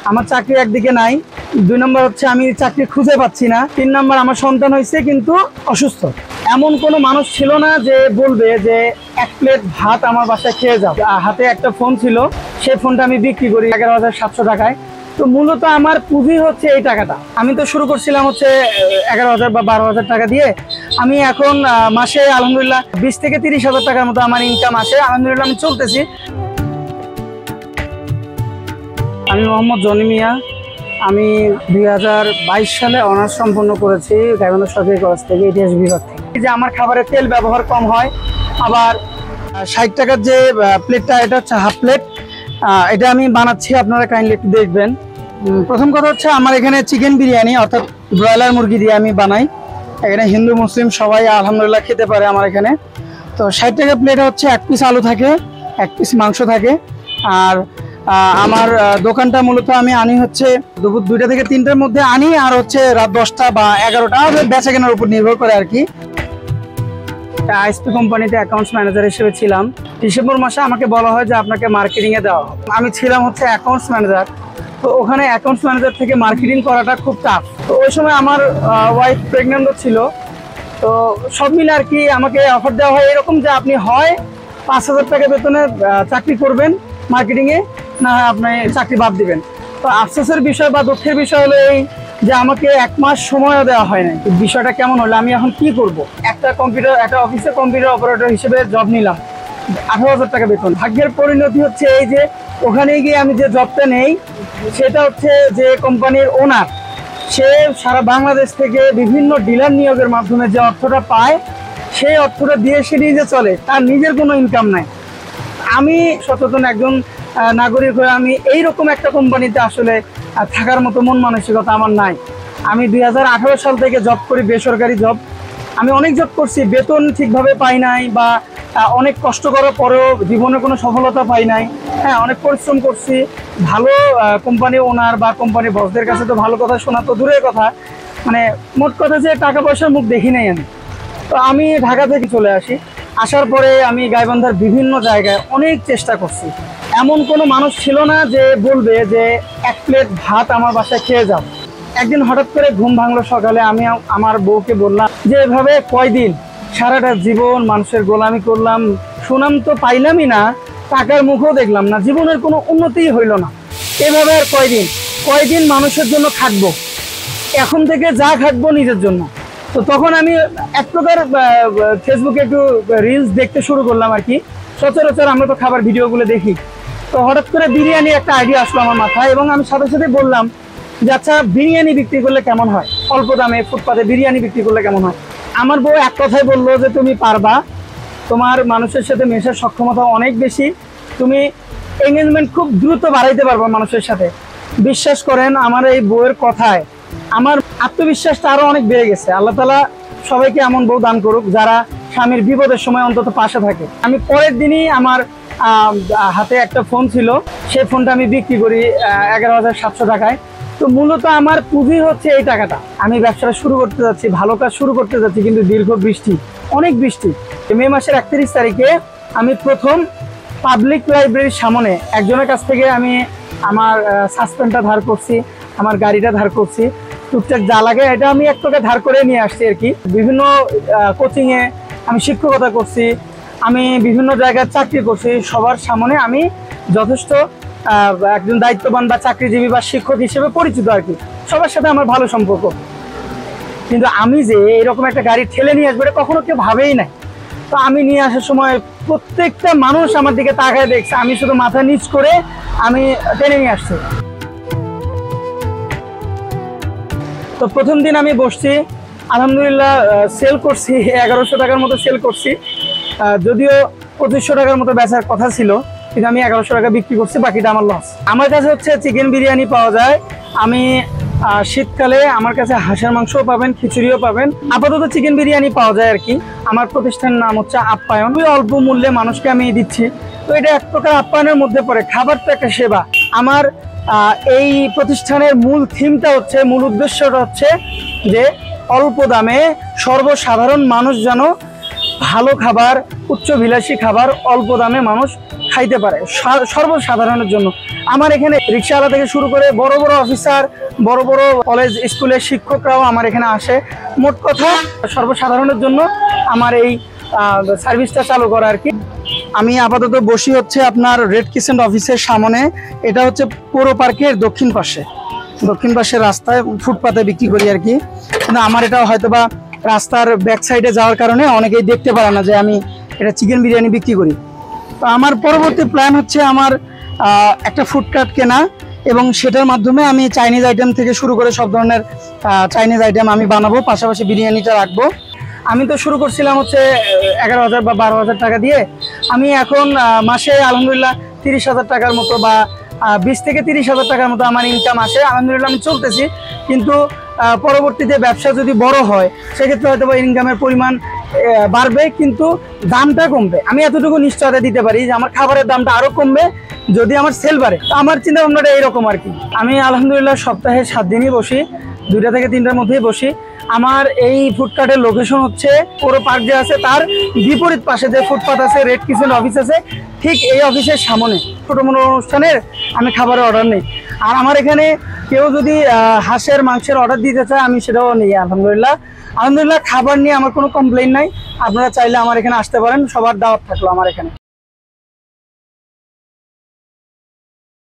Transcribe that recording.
আমার চাকরি একদিকে নাই, 2 নম্বর হচ্ছে আমি চাকরি খুঁজে পাচ্ছি না, 3 নম্বর আমার সন্তান হয়েছে কিন্তু অসুস্থ। এমন কোনো মানুষ ছিল না যে বলবে যে 1 প্লেট ভাত আমার বাসায় খেয়ে যাও। হাতে একটা ফোন ছিল, সেই ফোনটা আমি বিক্রি করি 11,700 টাকায়। তো মূলত আমার পুঁজি হচ্ছে এই টাকাটা। আমি তো শুরু করছিলাম হচ্ছে 11,000 বা 12,000 টাকা দিয়ে। আমি এখন মাসে আলহামদুলিল্লাহ 20 থেকে 30,000 টাকার মতো আমার ইনকাম আসে। আলহামদুলিল্লাহ আমি চলতেছি। আমি মোহাম্মদ জনি মিয়া। আমি 2022 সালে অনার্স সম্পন্ন করেছি গাইবান্ধা সরকারি কলেজ থেকে, ইতিহাস বিভাগ থেকে। যে আমার খাবারে তেল ব্যবহার কম হয়, আবার 60 টাকার যে প্লেটটা, এটা হচ্ছে হাফ প্লেট, এটা আমি বানাচ্ছি, আপনারা কাইন্ডলি একটু দেখবেন। প্রথম কথা হচ্ছে আমার এখানে চিকেন বিরিয়ানি অর্থাৎ ব্রয়লার মুরগি দিয়ে আমি বানাই। এখানে হিন্দু মুসলিম সবাই আলহামদুলিল্লাহ খেতে পারে আমার এখানে। তো 60 টাকা প্লেটে হচ্ছে 1 পিস আলু থাকে, 1 পিস মাংস থাকে। আর আমার দোকানটা মূলত আমি আনি হচ্ছে দুপুর 2টা থেকে 3টার মধ্যে আনি, আর হচ্ছে রাত 10টা বা 11টা বেচা কেনার উপর নির্ভর করে আর কি। আইএসপি কোম্পানিতে অ্যাকাউন্টস ম্যানেজার হিসেবে ছিলাম। ডিসেম্বর মাসে আমাকে বলা হয় যে আপনাকে মার্কেটিংয়ে দেওয়া হবে। আমি ছিলাম হচ্ছে অ্যাকাউন্টস ম্যানেজার। তো ওখানে অ্যাকাউন্টস ম্যানেজার থেকে মার্কেটিং করাটা খুব টাফ। তো ওই সময় আমার ওয়াইফ প্রেগনেন্টও ছিল। তো সব মিলে আর কি আমাকে অফার দেওয়া হয় এরকম যে আপনি হয় 5,000 টাকা বেতনে চাকরি করবেন মার্কেটিংয়ে, না আপনি চাকরি বাদ দিবেন। তো আফসোসের বিষয় বা দুঃখের বিষয় হলো এই যে আমাকে 1 মাস সময়ও দেওয়া হয় না। বিষয়টা কেমন হলো, আমি এখন কি করব? একটা অফিসে কম্পিউটার অপারেটর হিসেবে জব নিলাম, 18,000 টাকা বেতন। ভাগ্যের পরিণতি হচ্ছে এই যে ওখানে গিয়ে আমি যে জবটা নেই, সেটা হচ্ছে যে কোম্পানির ওনার, সে সারা বাংলাদেশ থেকে বিভিন্ন ডিলার নিয়োগের মাধ্যমে যে অর্থটা পায়, সেই অর্থটা দিয়ে সে নিজে চলে, তার নিজের কোনো ইনকাম নাই। আমি সচেতন একজন নাগরিক হয়ে আমি এইরকম একটা কোম্পানিতে আসলে থাকার মতো মন মানসিকতা আমার নাই। আমি 2018 সাল থেকে জব করি, বেসরকারি জব। আমি অনেক জব করছি, বেতন ঠিকভাবে পাই নাই, বা অনেক কষ্ট করার পরেও জীবনে কোনো সফলতা পাই নাই। হ্যাঁ, অনেক পরিশ্রম করছি। ভালো কোম্পানি ওনার বা কোম্পানির বসদের কাছে তো ভালো কথা শোনা তো দূরের কথা, মানে মোট কথা যে টাকা পয়সার মুখ দেখি নাই আমি। তো আমি ঢাকা থেকে চলে আসি। আসার পরে আমি গাইবান্ধার বিভিন্ন জায়গায় অনেক চেষ্টা করছি। এমন কোনো মানুষ ছিল না যে বলবে যে 1 প্লেট ভাত আমার বাসায় খেয়ে যাও। একদিন হঠাৎ করে ঘুম ভাঙলো সকালে, আমি আমার বউকে বললাম যে এভাবে কয়দিন সারাটা জীবন মানুষের গোলামি করলাম, সুনাম তো পাইলামই না, টাকার মুখও দেখলাম না, জীবনের কোনো উন্নতিই হইল না। এভাবে আর কয়দিন মানুষের জন্য খাটবো, এখন থেকে যা খাটবো নিজের জন্য। তো তখন আমি এক প্রকার ফেসবুকে একটু রিলস দেখতে শুরু করলাম আর কি। সচরাচর আমরা তো খাবার ভিডিওগুলো দেখি। তো হঠাৎ করে বিরিয়ানি একটা আইডিয়া আসলো আমার মাথায়, এবং আমি সাথে সাথে বললাম যে আচ্ছা বিরিয়ানি বিক্রি করলে কেমন হয়, অল্প দামে ফুটপাতে বিরিয়ানি বিক্রি করলে কেমন হয়। আমার বউ এক কথাই বললো যে তুমি পারবা, তোমার মানুষের সাথে মেশার সক্ষমতা অনেক বেশি, তুমি এঙ্গেজমেন্ট খুব দ্রুত বাড়াইতে পারবা মানুষের সাথে। বিশ্বাস করেন আমার এই বউয়ের কথায় আমার আত্মবিশ্বাসটা আরো অনেক বেড়ে গেছে। আল্লাহ তাআলা সবাইকে এমন বউ দান করুক যারা স্বামীর বিপদের সময় অন্তত পাশে থাকে। আমি পরের দিনই আমার হাতে একটা ফোন ছিল, সেই ফোনটা আমি বিক্রি করি 11,700 টাকায়। তো মূলত আমার পুঁজি হচ্ছে এই টাকাটা। আমি ব্যবসাটা শুরু করতে যাচ্ছি, ভালো কাজ শুরু করতে যাচ্ছি, কিন্তু দীর্ঘ বৃষ্টি, অনেক বৃষ্টি। মে মাসের 31 তারিখে আমি প্রথম পাবলিক লাইব্রেরির সামনে একজনের কাছ থেকে আমি আমার সাসপেন্ডটা ধার করছি, আমার গাড়িটা ধার করছি, টুকটাক যা লাগে এটা আমি এক প্রকার ধার করে নিয়ে আসছি আর কি। বিভিন্ন কোচিংয়ে আমি শিক্ষকতা করছি, আমি বিভিন্ন জায়গায় চাকরি করছি। সবার সামনে আমি যথেষ্ট একজন দায়িত্ববান বা চাকরিজীবী বা শিক্ষক হিসেবে পরিচিত আর কি। সবার সাথে আমার ভালো সম্পর্ক। কিন্তু আমি যে এরকম একটা গাড়ি ঠেলে নিয়ে আসবো এটা কখনো কেউ ভাবেই নাই। তো আমি নিয়ে আসার সময় প্রত্যেকটা মানুষ আমার দিকে তাকায় দেখছে, আমি শুধু মাথা নিচ করে আমি টেনে নিয়ে আসছি। তো প্রথম দিন আমি বসছি, আলহামদুলিল্লাহ সেল করছি 1100 টাকার মতো সেল করছি। যদিও 2500 টাকার মতো বেচার কথা ছিল, কিন্তু আমি 1100 টাকা বিক্রি করছি, বাকিটা আমার লস। আমার কাছে হচ্ছে চিকেন বিরিয়ানি পাওয়া যায়। আমি শীতকালে আমার কাছে হাঁসের মাংসও পাবেন, খিচুড়িও পাবেন। আপাতত চিকেন বিরিয়ানি পাওয়া যায় আর কি। আমার প্রতিষ্ঠানের নাম হচ্ছে আপ্যায়ন। অল্প মূল্যে মানুষকে আমি দিচ্ছি। তো এটা এক প্রকার আপ্যায়নের মধ্যে পড়ে। খাবার তো একটা সেবা। আমার এই প্রতিষ্ঠানের মূল থিমটা হচ্ছে, মূল উদ্দেশ্যটা হচ্ছে যে অল্প দামে সর্বসাধারণ মানুষ যেন ভালো খাবার, উচ্চবিলাসী খাবার অল্প দামে মানুষ খাইতে পারে, সর্বসাধারণের জন্য। আমার এখানে রিক্সাওয়ালা থেকে শুরু করে বড় বড় অফিসার, বড় বড় কলেজ স্কুলের শিক্ষকরাও আমার এখানে আসে। মোট কথা সর্বসাধারণের জন্য আমার এই সার্ভিসটা চালু করা আর কি। আমি আপাতত বসি হচ্ছে আপনার রেড ক্রিসেন্ট অফিসের সামনে। এটা হচ্ছে পৌর পার্কের দক্ষিণ পাশে রাস্তায় ফুটপাতে বিক্রি করি আর কি। কিন্তু আমার এটা হয়তোবা রাস্তার ব্যাক সাইডে যাওয়ার কারণে অনেকেই দেখতে পারে না যে আমি এটা চিকেন বিরিয়ানি বিক্রি করি। তো আমার পরবর্তী প্ল্যান হচ্ছে আমার একটা ফুড কার্ট কেনা, এবং সেটার মাধ্যমে আমি চাইনিজ আইটেম থেকে শুরু করে সব ধরনের চাইনিজ আইটেম আমি বানাবো, পাশাপাশি বিরিয়ানিটা রাখবো। আমি তো শুরু করছিলাম হচ্ছে 11,000 বা 12,000 টাকা দিয়ে। আমি এখন মাসে আলহামদুলিল্লাহ 30,000 টাকার মতো বা 20 থেকে 30,000 টাকার মতো আমার ইনকাম আসে। আলহামদুলিল্লাহ আমি চলতেছি। কিন্তু পরবর্তীতে ব্যবসা যদি বড় হয় সেক্ষেত্রে হয়তো বা ইনকামের পরিমাণ বাড়বে, কিন্তু দামটা কমবে। আমি এতটুকু নিশ্চয়তা দিতে পারি যে আমার খাবারের দামটা আরও কমবে যদি আমার সেল বাড়ে। আমার চিন্তা ভাবনাটা এইরকম আর কি। আমি আলহামদুলিল্লাহ সপ্তাহে 7 দিনই বসি, 2টা থেকে 3টার মধ্যেই বসি। আমার এই ফুডকার্টের লোকেশন হচ্ছে পুরো পার্ক যে আছে তার বিপরীত পাশে যে ফুটপাথ আছে, রেড ক্রিসেন্ট অফিস আছে, ঠিক এই অফিসের সামনে ছোটো মোটো অনুষ্ঠানের আমি খাবারের অর্ডার নিই। আর আমার এখানে কেউ যদি হাঁসের মাংসের অর্ডার দিতে চায় আমি সেটাও নিই। আলহামদুলিল্লাহ খাবার নিয়ে আমার কোনো কমপ্লেইন নাই। আপনারা চাইলে আমার এখানে আসতে পারেন, সবার দাওয়াত থাকলো আমার এখানে।